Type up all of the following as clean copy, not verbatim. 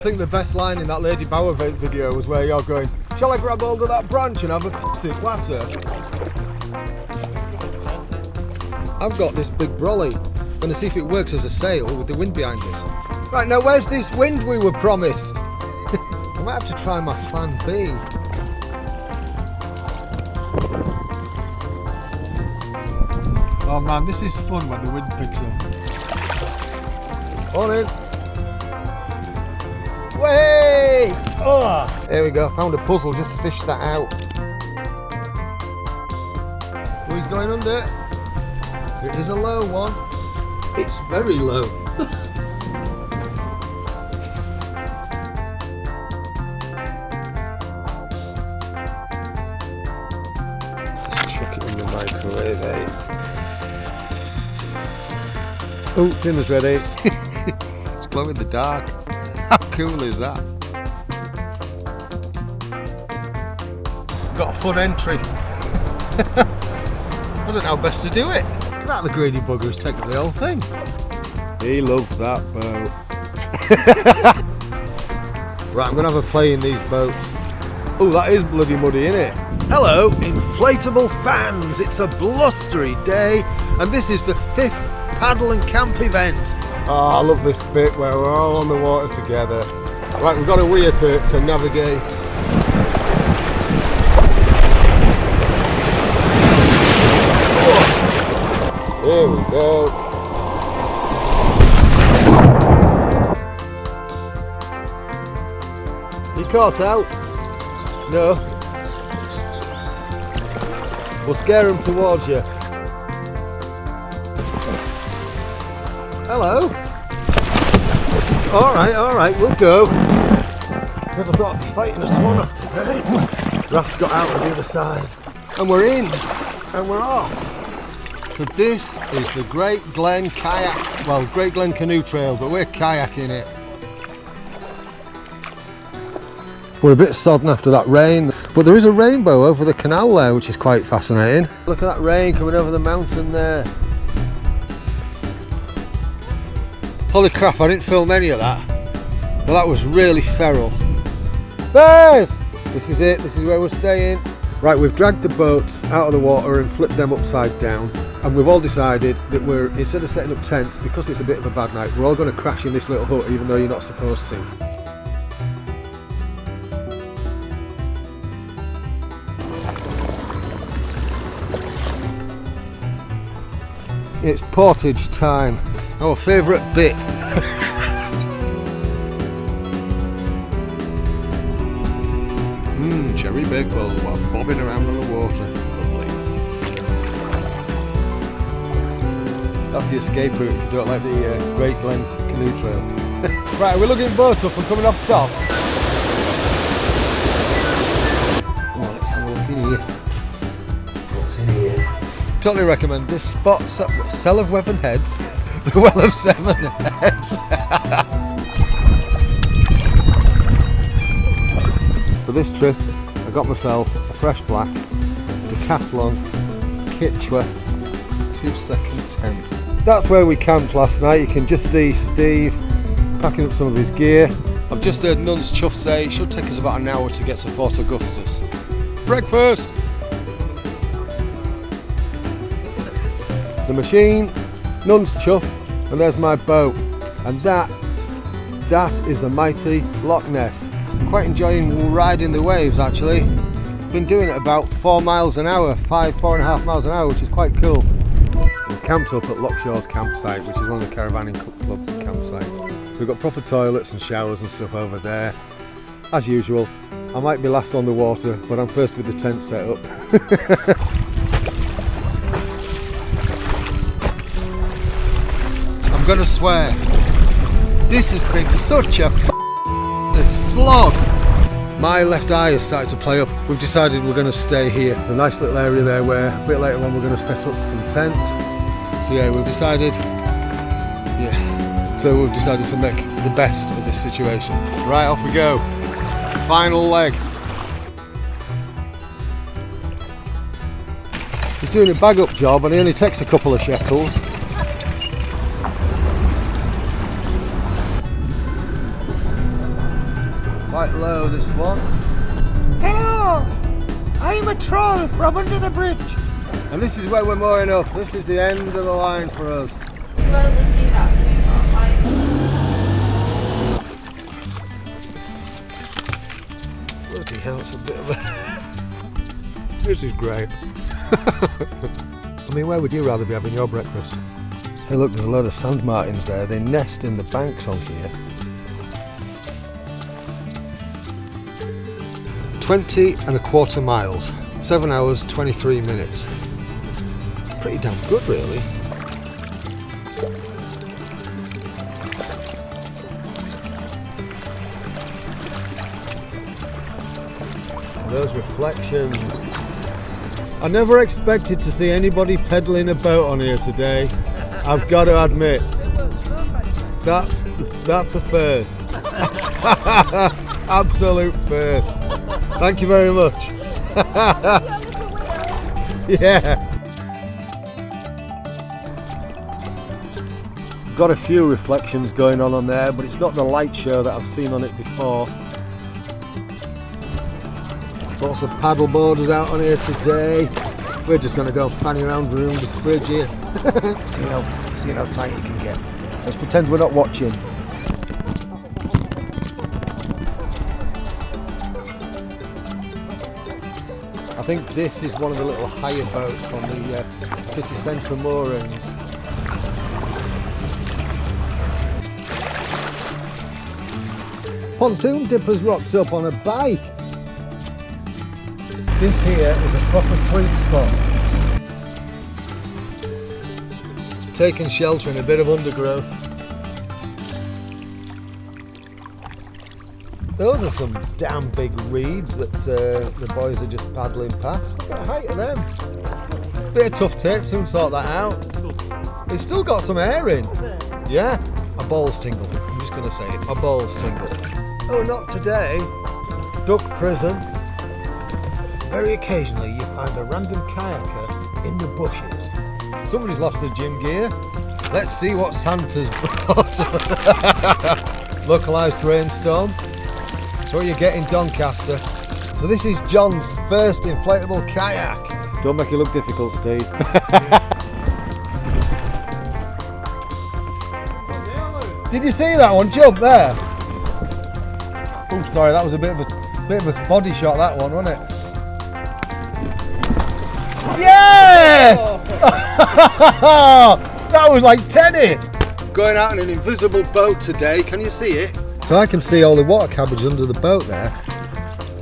I think the best line in that Lady Bower video was where you're going, shall I grab hold of that branch and have a piss at water? I've got this big brolly. I'm going to see if it works as a sail with the wind behind us. Right, now where's this wind we were promised? I might have to try my plan B. Oh man, this is fun when the wind picks up. On in. Way! Oh, there we go, found a puzzle, just fished that out. Oh, he's going under. It is a low one. It's very low. Just chuck it in the microwave, eh? Oh, dinner's ready. It's glow in the dark. How cool is that? Got a fun entry. I don't know how best to do it. That the greedy bugger is taking the whole thing. He loves that boat. Right, I'm going to have a play in these boats. Oh, that is bloody muddy, isn't it? Hello, inflatable fans. It's a blustery day, and this is the 5th paddle and camp event. Oh, I love this bit where we're all on the water together. Right, we've got a weir to navigate. Here we go. You caught out? No. We'll scare them towards you. Hello. All right, we'll go. Never thought I'd be fighting a swan up today. Raft got out on the other side. And we're in. And we're off. So this is the Great Glen Kayak, well, Great Glen Canoe Trail, but we're kayaking it. We're a bit sodden after that rain, but there is a rainbow over the canal there, which is quite fascinating. Look at that rain coming over the mountain there. Holy crap, I didn't film any of that. Well, that was really feral. Bears! This is it, this is where we're staying. Right, we've dragged the boats out of the water and flipped them upside down. And we've all decided that we're, instead of setting up tents, because it's a bit of a bad night, we're all going to crash in this little hut, even though you're not supposed to. It's portage time, our favourite bit. Cherry bagel while bobbing around on the water. Lovely. That's the escape route if you don't like the Great Glen Canoe Trail. Right, we're looking boat up and coming off top. Oh, let's have a look in here. What's in here? Totally recommend this spot. Cell of Weaven Heads. The Well of Seven Heads. For this trip, I got myself a fresh black Decathlon Kichwa 2-second tent. That's where we camped last night. You can just see Steve packing up some of his gear. I've just heard Nun's Chuff say it should take us about an hour to get to Fort Augustus. Breakfast! The machine, Nun's Chuff, and there's my boat. And that is the mighty Loch Ness. Quite enjoying riding the waves actually. Been doing it about 4 miles an hour, 4.5 miles an hour, which is quite cool. We camped up at Lochshaw's campsite, which is one of the caravanning club's campsites. So we've got proper toilets and showers and stuff over there. As usual, I might be last on the water, but I'm first with the tent set up. I'm gonna swear, this has been such a slog. My left eye has started to play up. We've decided we're going to stay here. There's a nice little area there where a bit later on we're going to set up some tents. So yeah, we've decided to make the best of this situation. Right, off we go. Final leg. He's doing a bag up job and he only takes a couple of shekels. Quite low, this one. Hello! I'm a troll from under the bridge. And this is where we're mooring up. This is the end of the line for us. Bloody hell, it's a bit of a... This is great. I mean, where would you rather be having your breakfast? Hey look, there's a load of sand martins there. They nest in the banks on here. 20.25 miles. 7 hours, 23 minutes. Pretty damn good, really. Those reflections. I never expected to see anybody pedaling a boat on here today. I've got to admit, that's a first. Absolute first. Thank you very much. Yeah. Got a few reflections going on there, but it's not the light show that I've seen on it before. Lots of paddle boarders out on here today. We're just going to go fanning around around this bridge here. see how tight you can get. Let's pretend we're not watching. I think this is one of the little higher boats from the city centre moorings. Pontoon dipper's rocked up on a bike. This here is a proper sweet spot. Taking shelter in a bit of undergrowth. Those are some damn big reeds that the boys are just paddling past. Look at the height of them. Bit of tough tape, soon sort that out. It's still got some air in. Yeah, my balls tingle. I'm just going to say it, my balls tingle. Oh, not today. Duck prison. Very occasionally you find a random kayaker in the bushes. Somebody's lost their gym gear. Let's see what Santa's brought. Localised rainstorm. That's what you get in Doncaster. So this is John's first inflatable kayak. Don't make it look difficult, Steve. Did you see that one jump there? Oh, sorry, that was a bit of a body shot, that one, wasn't it? Yes! That was like tennis! Going out in an invisible boat today, can you see it? So I can see all the water cabbage under the boat there.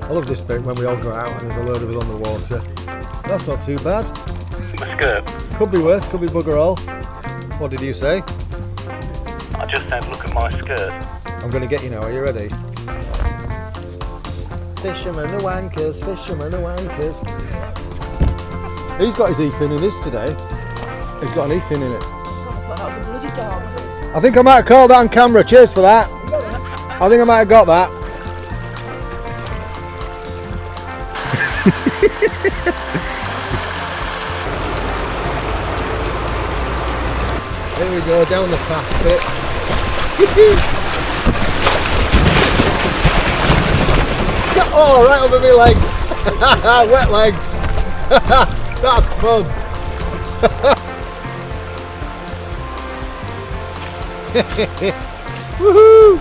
I love this bit when we all go out and there's a load of us on the water. That's not too bad. My skirt. Could be worse, could be bugger all. What did you say? I just said look at my skirt. I'm going to get you now, are you ready? Fishermen are wankers, fishermen are wankers. He's got his E-fin in his today. He's got an E-fin in it. Oh, that was a bloody dog. I think I might have called that on camera. Cheers for that. I think I might have got that. Here we go, down the fast bit. Oh, right over my leg. Wet leg. That's fun. Woohoo!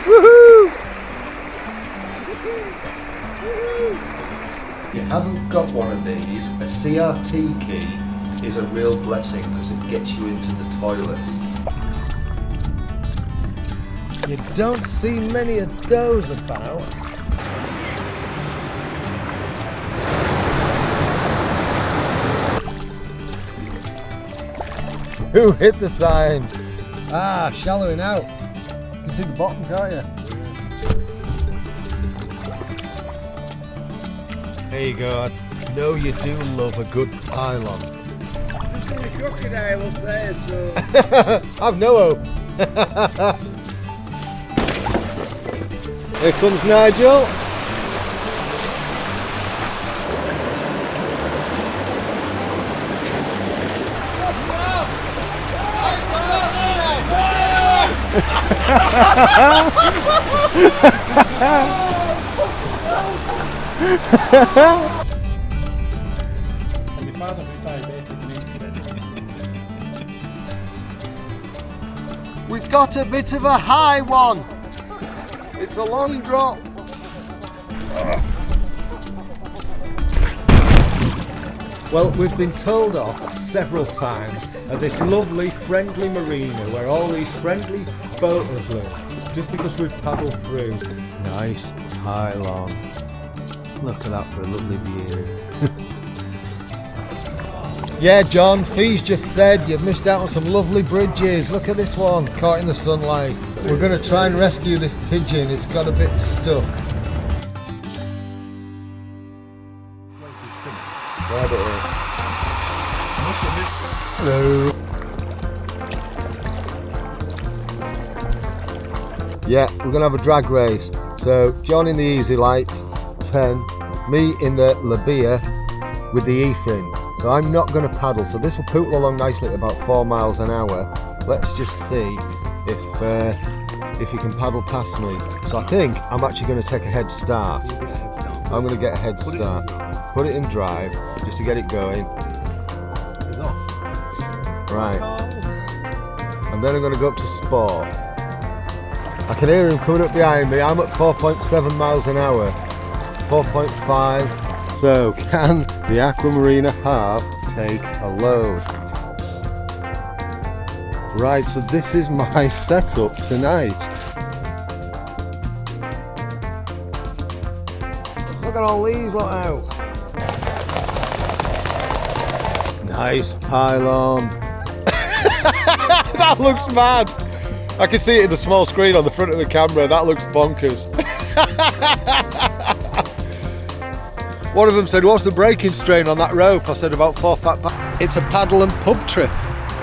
Woohoo! If you haven't got one of these, a CRT key is a real blessing because it gets you into the toilets. You don't see many of those about. Who hit the sign? Ah, shallowing out. You can see the bottom, can't you? There you go. I know you do love a good pylon. There's still a crocodile up there, so... I've no hope. Here comes Nigel. My father was diabetic and We've got a bit of a high one. It's a long drop. Well, we've been told off several times at this lovely, friendly marina where all these friendly boaters live, just because we've paddled through. Nice pylon. Look at that for a lovely view. Yeah, John, Fee's just said you've missed out on some lovely bridges. Look at this one, caught in the sunlight. We're going to try and rescue this pigeon. It's got a bit stuck. Hello. Yeah, we're going to have a drag race. So, John in the EZlite10, me in the Labia with the E-fin. So I'm not going to paddle, so this will poodle along nicely at about 4 miles an hour. Let's just see if you can paddle past me. So I think I'm actually going to take a head start. I'm going to get a head start. Put it in drive, just to get it going. Right. And then I'm going to go up to sport. I can hear him coming up behind me. I'm at 4.7 miles an hour. 4.5. So, can the Aquamarina half take a load? Right, so this is my setup tonight. Look at all these lot out. Nice pylon. That looks mad. I can see it in the small screen on the front of the camera. That looks bonkers. One of them said, what's the breaking strain on that rope? I said, about 4 fat pounds. It's a paddle and pub trip,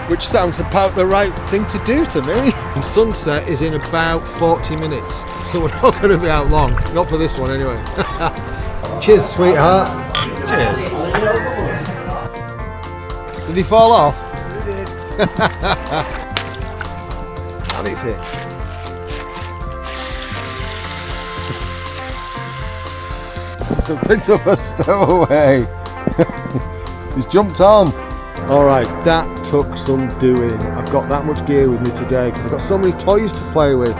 which sounds about the right thing to do to me. And sunset is in about 40 minutes, so we're not going to be out long. Not for this one anyway. Cheers, sweetheart. Cheers. Did he fall off? He did. And it's it. Picked up a stowaway. He's jumped on. Alright, that took some doing. I've got that much gear with me today because I've got so many toys to play with.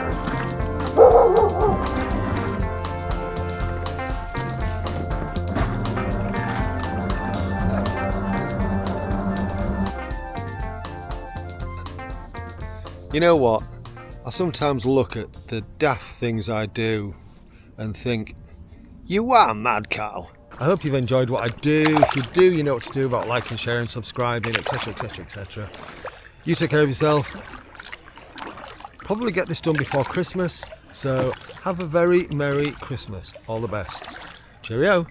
You know what? I sometimes look at the daft things I do and think, you are mad, Carl. I hope you've enjoyed what I do. If you do, you know what to do about liking, sharing, subscribing, etc, etc, etc. You take care of yourself. Probably get this done before Christmas, so have a very Merry Christmas. All the best. Cheerio.